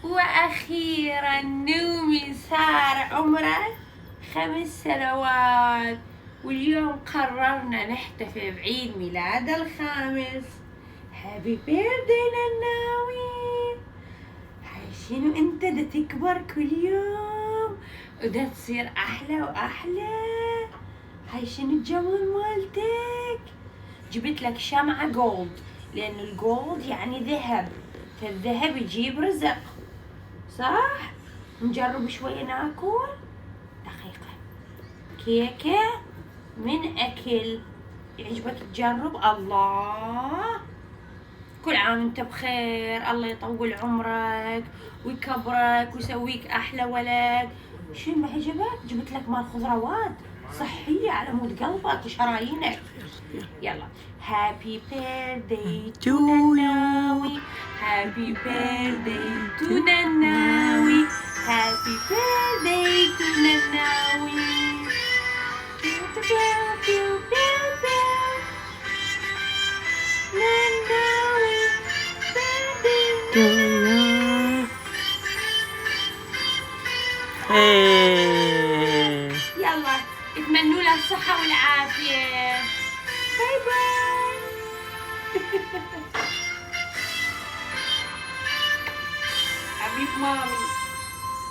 وأخيرا نومي صار عمره 5 سنوات، واليوم قررنا نحتفل بعيد ميلاد الخامس. هابي بيرثدي نناوي. هاي شنو انت دا تكبر كل يوم ودا تصير احلى واحلى. هاي شنو الجمال مالتك؟ جبت لك شمعة جولد، لأن الجولد يعني ذهب، فالذهب يجيب رزق، صح؟ نجرب شوية ناكل. دقيقة، كيكة من أكل، يعجبك تجرب؟ الله، كل عام انت بخير، الله يطول عمرك ويكبرك ويسويك أحلى ولد. شو ما عجبك؟ جبت لك مال خضروات صحية على مود قلبك وشرايينك. يلا، هابي بيرثدي تو نناوي، هابي بيرثدي تو نناوي، هابي بيرثدي تو نناوي. بيو بيو بيو بيو، نناوي بيرثدي. يلا اتمنوا له الصحة والعافية. باي باي. حبيب مامي.